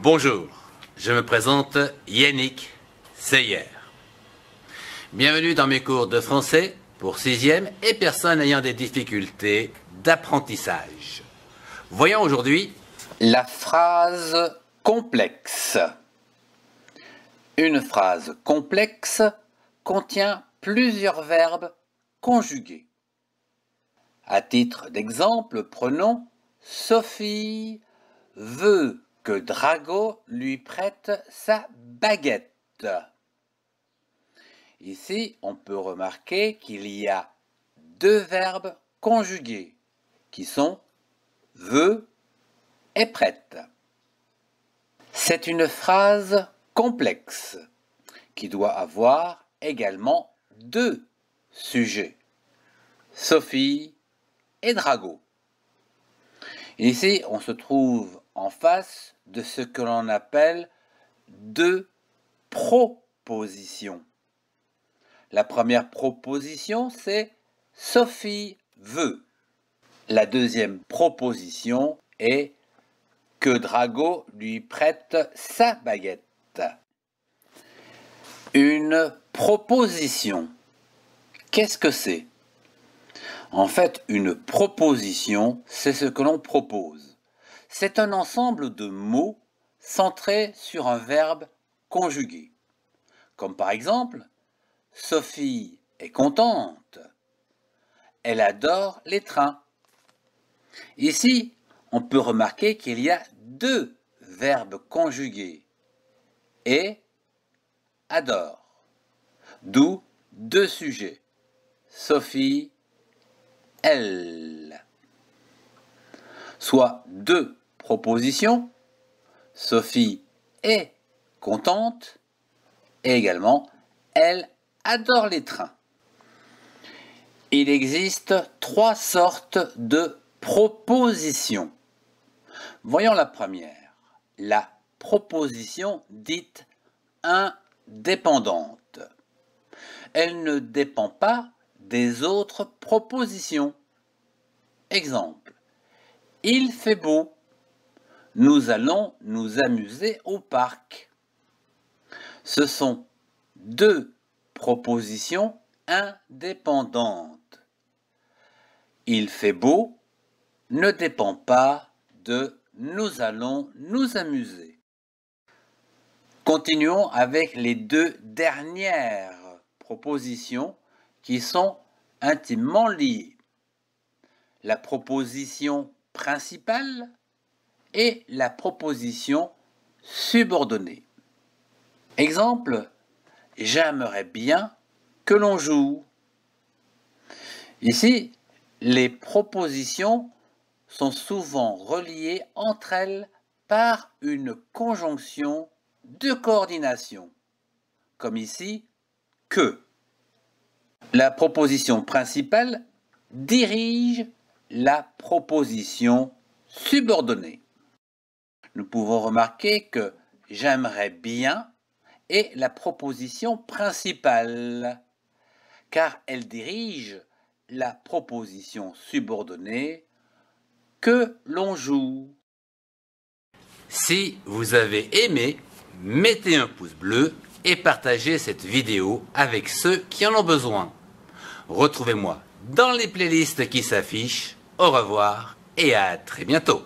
Bonjour, je me présente Yannick Seyer. Bienvenue dans mes cours de français pour 6e et personnes ayant des difficultés d'apprentissage. Voyons aujourd'hui la phrase complexe. Une phrase complexe contient plusieurs verbes conjugués. À titre d'exemple, prenons Sophie veut que Drago lui prête sa baguette. Ici, on peut remarquer qu'il y a deux verbes conjugués qui sont veut et prête. C'est une phrase complexe qui doit avoir également deux sujets, Sophie et Drago. Ici, on se trouve en face de ce que l'on appelle deux propositions. La première proposition, c'est Sophie veut. La deuxième proposition est que Drago lui prête sa baguette. Une proposition, qu'est-ce que c'est? En fait, une proposition, c'est ce que l'on propose. C'est un ensemble de mots centrés sur un verbe conjugué. Comme par exemple, Sophie est contente. Elle adore les trains. Ici, on peut remarquer qu'il y a deux verbes conjugués. Et adore. D'où deux sujets. Sophie, elle. Soit deux propositions. Sophie est contente. Et également, elle adore les trains. Il existe trois sortes de propositions. Voyons la première, la proposition dite indépendante. Elle ne dépend pas des autres propositions. Exemple, il fait beau, nous allons nous amuser au parc. Ce sont deux propositions indépendantes. Il fait beau ne dépend pas de nous allons nous amuser. Continuons avec les deux dernières propositions qui sont intimement liées. La proposition principale et la proposition subordonnée. Exemple, j'aimerais bien que l'on joue. Ici, les propositions sont souvent reliées entre elles par une conjonction de coordination, comme ici, que. La proposition principale dirige la proposition subordonnée. Nous pouvons remarquer que j'aimerais bien est la proposition principale, car elle dirige la proposition subordonnée que l'on joue. Si vous avez aimé, mettez un pouce bleu et partagez cette vidéo avec ceux qui en ont besoin. Retrouvez-moi dans les playlists qui s'affichent. Au revoir et à très bientôt.